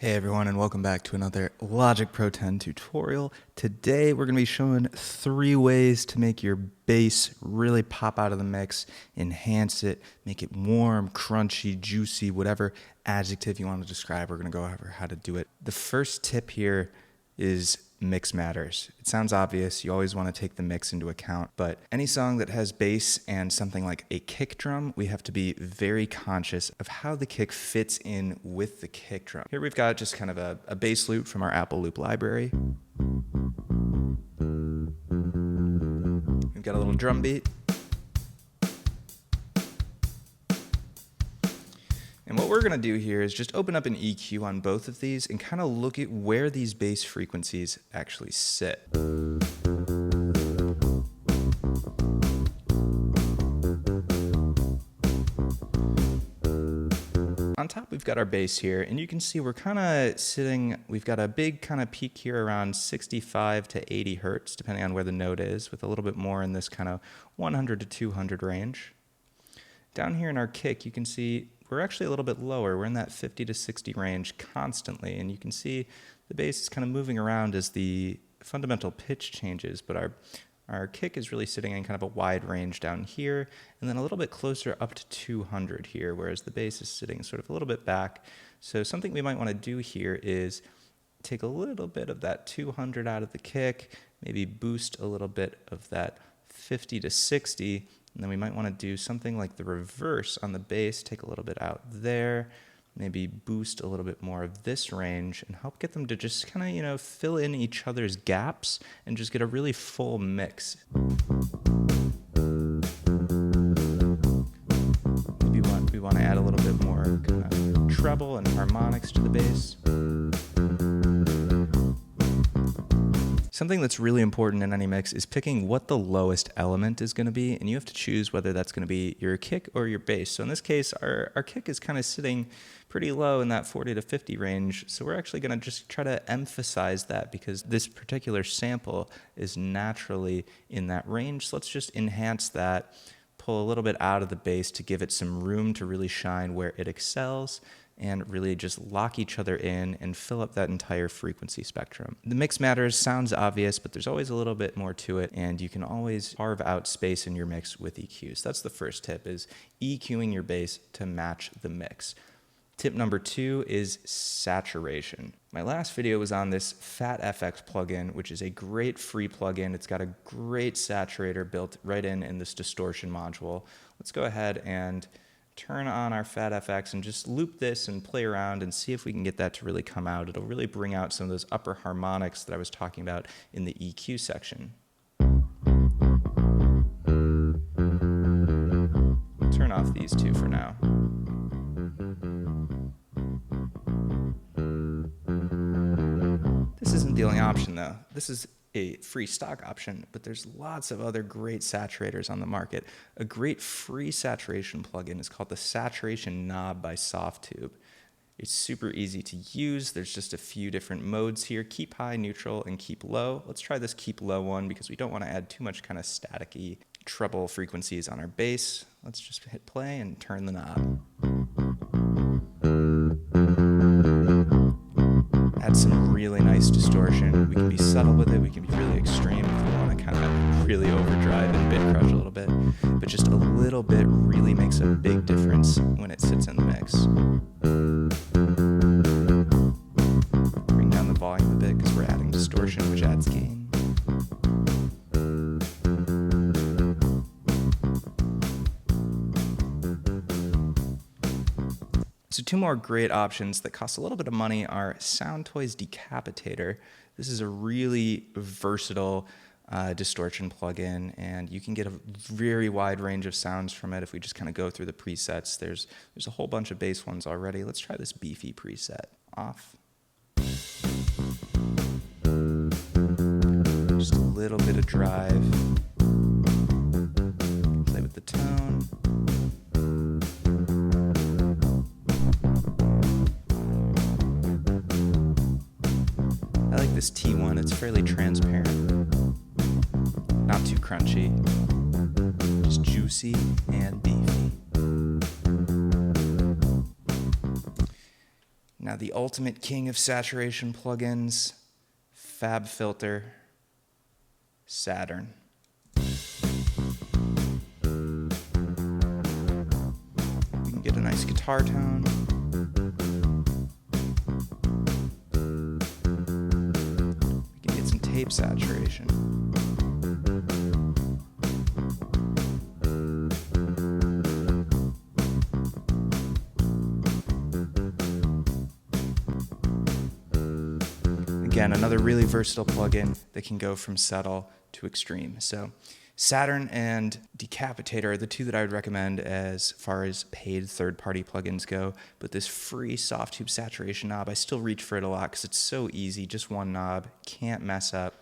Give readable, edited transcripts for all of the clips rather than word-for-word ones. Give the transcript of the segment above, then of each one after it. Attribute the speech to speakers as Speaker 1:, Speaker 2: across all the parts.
Speaker 1: Hey everyone, and welcome back to another Logic Pro 10 tutorial. Today we're going to be showing 3 ways to make your bass really pop out of the mix, enhance it, make it warm, crunchy, juicy, whatever adjective you want to describe. We're going to go over how to do it. The first tip here is mix matters. It sounds obvious, you always want to take the mix into account, but any song that has bass and something like a kick drum, we have to be very conscious of how the kick fits in with the kick drum. Here we've got just kind of a bass loop from our Apple loop library. We've got a little drum beat. And what we're going to do here is just open up an EQ on both of these and kind of look at where these bass frequencies actually sit. On top we've got our bass here, and you can see we're kind of sitting, we've got a big kind of peak here around 65 to 80 hertz, depending on where the note is, with a little bit more in this kind of 100 to 200 range. Down here in our kick, you can see we're actually a little bit lower. We're in that 50 to 60 range constantly, and you can see the bass is kind of moving around as the fundamental pitch changes, but our kick is really sitting in kind of a wide range down here, and then a little bit closer up to 200 here, whereas the bass is sitting sort of a little bit back. So something we might want to do here is take a little bit of that 200 out of the kick, maybe boost a little bit of that 50 to 60, and then we might want to do something like the reverse on the bass, take a little bit out there, maybe boost a little bit more of this range and help get them to just kind of, fill in each other's gaps and just get a really full mix. Maybe we want to add a little bit more kind of treble and harmonics to the bass. Something that's really important in any mix is picking what the lowest element is going to be, and you have to choose whether that's going to be your kick or your bass. So in this case, our kick is kind of sitting pretty low in that 40 to 50 range, so we're actually going to just try to emphasize that because this particular sample is naturally in that range. So let's just enhance that, pull a little bit out of the bass to give it some room to really shine where it excels, and really just lock each other in and fill up that entire frequency spectrum. The mix matters sounds obvious, but there's always a little bit more to it, and you can always carve out space in your mix with EQs. That's the first tip, is EQing your bass to match the mix. Tip number 2 is saturation. My last video was on this Fat FX plugin, which is a great free plugin. It's got a great saturator built right in this distortion module. Let's go ahead and turn on our Fat FX and just loop this and play around and see if we can get that to really come out. It'll really bring out some of those upper harmonics that I was talking about in the EQ section. We'll turn off these two for now. This isn't the only option though. This is a free stock option, but there's lots of other great saturators on the market. A great free saturation plugin is called the Saturation Knob by Softtube. It's super easy to use. There's just a few different modes here: keep high, neutral, and keep low. Let's try this keep low one because we don't want to add too much kind of static-y treble frequencies on our bass. Let's just hit play and turn the knob. Add some really nice distortion. We can be subtle with it, we can be really extreme if we want to kind of really overdrive and bit crush a little bit. But just a little bit really makes a big difference when it sits in the mix. Bring down the volume a bit because we're adding distortion, which adds gain. So 2 more great options that cost a little bit of money are Soundtoys Decapitator. This is a really versatile distortion plugin, and you can get a very wide range of sounds from it if we just kind of go through the presets. There's a whole bunch of bass ones already. Let's try this Beefy preset. Off. Just a little bit of drive. Play with the tone. I like this T1, it's fairly transparent, not too crunchy, just juicy and beefy. Now the ultimate king of saturation plugins, Fab Filter, Saturn. You can get a nice guitar tone. You can get some tape saturation. Again, another really versatile plugin that can go from subtle to extreme. So Saturn and Decapitator are the two that I would recommend as far as paid third-party plugins go. But this free soft tube saturation knob, I still reach for it a lot because it's so easy. Just one knob, can't mess up.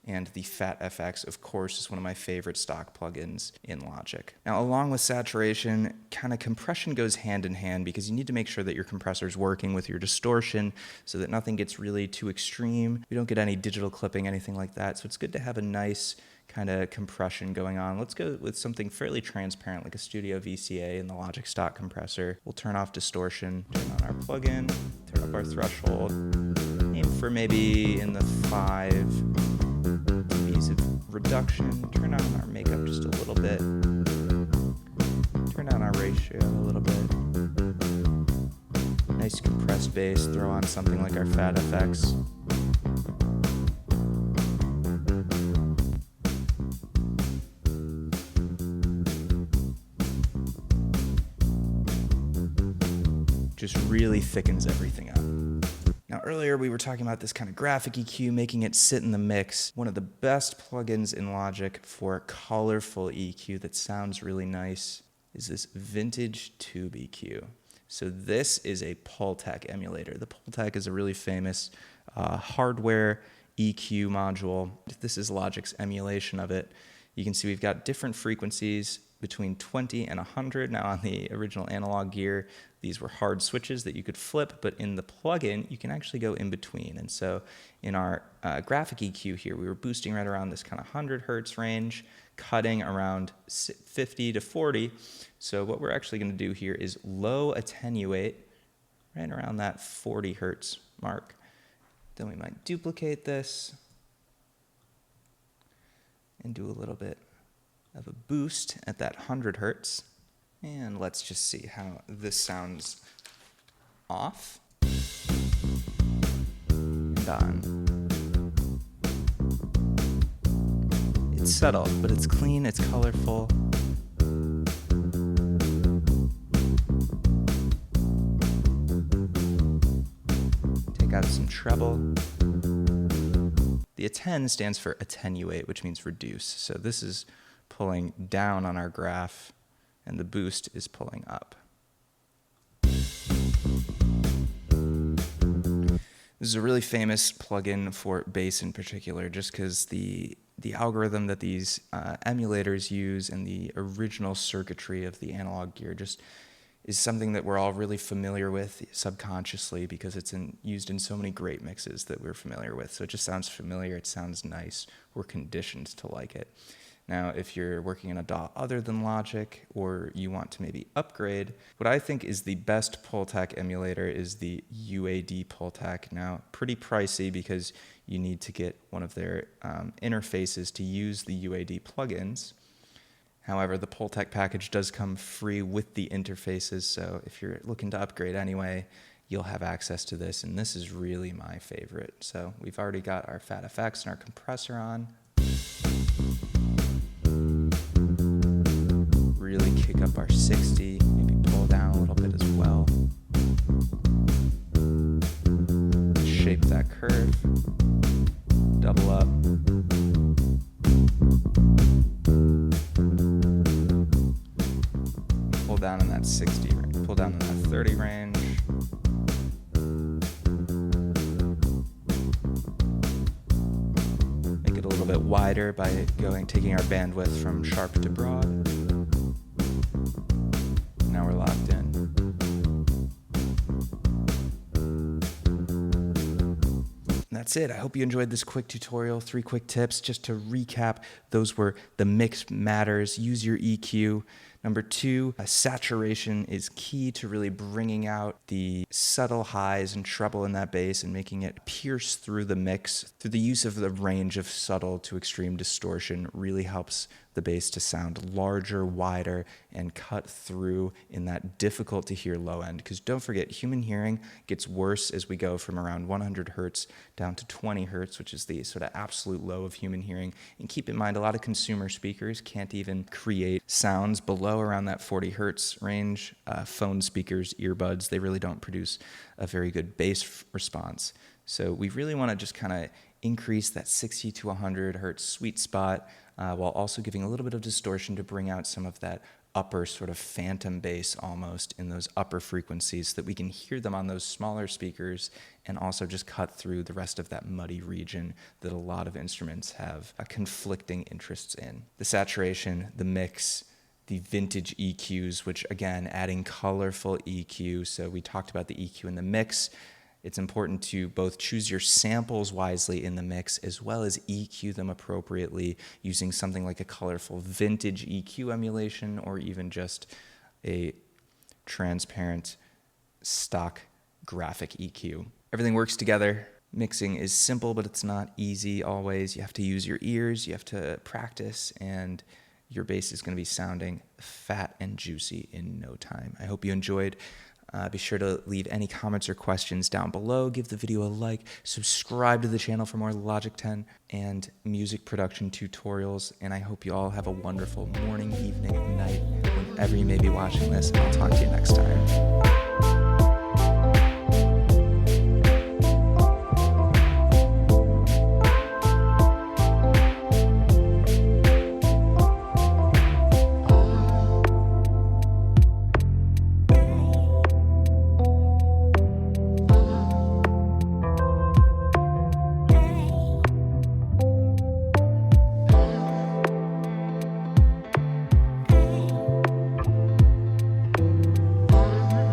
Speaker 1: And the Fat FX, of course, is one of my favorite stock plugins in Logic. Now, along with saturation, kind of compression goes hand in hand because you need to make sure that your compressor is working with your distortion so that nothing gets really too extreme. You don't get any digital clipping, anything like that. So it's good to have a nice kind of compression going on. Let's go with something fairly transparent like a Studio VCA in the Logic stock compressor. We'll turn off distortion, turn on our plugin, turn up our threshold, aim for maybe in the 5 dBs of reduction, turn on our makeup just a little bit, turn down our ratio a little bit. Nice compressed bass, throw on something like our Fat FX. Just really thickens everything up. Now earlier we were talking about this kind of graphic EQ, making it sit in the mix. One of the best plugins in Logic for colorful EQ that sounds really nice is this Vintage Tube EQ. So this is a Pultec emulator. The Pultec is a really famous hardware EQ module. This is Logic's emulation of it. You can see we've got different frequencies between 20 and 100. Now on the original analog gear, these were hard switches that you could flip, but in the plugin, you can actually go in between. And so in our graphic EQ here, we were boosting right around this kind of 100 hertz range, cutting around 50 to 40. So what we're actually gonna do here is low attenuate right around that 40 hertz mark. Then we might duplicate this and do a little bit of a boost at that 100 hertz. And let's just see how this sounds off and on. It's subtle, but it's clean, it's colorful. Take out some treble. The attend stands for attenuate, which means reduce. So this is pulling down on our graph, and the boost is pulling up. This is a really famous plugin for bass in particular, just because the algorithm that these emulators use and the original circuitry of the analog gear just is something that we're all really familiar with subconsciously because it's used in so many great mixes that we're familiar with. So it just sounds familiar, it sounds nice, we're conditioned to like it. Now, if you're working in a DAW other than Logic, or you want to maybe upgrade, what I think is the best Pultec emulator is the UAD Pultec. Now, pretty pricey because you need to get one of their interfaces to use the UAD plugins. However, the Pultec package does come free with the interfaces, so if you're looking to upgrade anyway, you'll have access to this, and this is really my favorite. So we've already got our Fat FX and our compressor on. Really kick up our 60, maybe pull down a little bit as well. Shape that curve, double up. Pull down in that 60 range, pull down in that 30 range. Make it a little bit wider by taking our bandwidth from sharp to broad. Now we're locked in. And that's it. I hope you enjoyed this quick tutorial, 3 quick tips. Just to recap, those were the mix matters, use your EQ Number two, saturation is key to really bringing out the subtle highs and treble in that bass and making it pierce through the mix. Through the use of the range of subtle to extreme distortion really helps the bass to sound larger, wider, and cut through in that difficult to hear low end. Because don't forget, human hearing gets worse as we go from around 100 hertz down to 20 hertz, which is the sort of absolute low of human hearing. And keep in mind, a lot of consumer speakers can't even create sounds below around that 40 hertz range. Phone speakers, earbuds, they really don't produce a very good bass response. So we really want to just kind of increase that 60 to 100 hertz sweet spot while also giving a little bit of distortion to bring out some of that upper sort of phantom bass almost in those upper frequencies so that we can hear them on those smaller speakers and also just cut through the rest of that muddy region that a lot of instruments have conflicting interests in. The saturation, the mix, the vintage EQs, which again, adding colorful EQ. So we talked about the EQ in the mix. It's important to both choose your samples wisely in the mix as well as EQ them appropriately using something like a colorful vintage EQ emulation or even just a transparent stock graphic EQ. Everything works together. Mixing is simple, but it's not easy always. You have to use your ears, you have to practice, and your bass is going to be sounding fat and juicy in no time. I hope you enjoyed. Be sure to leave any comments or questions down below. Give the video a like. Subscribe to the channel for more Logic 10 and music production tutorials. And I hope you all have a wonderful morning, evening, night, whenever you may be watching this. And I'll talk to you next time.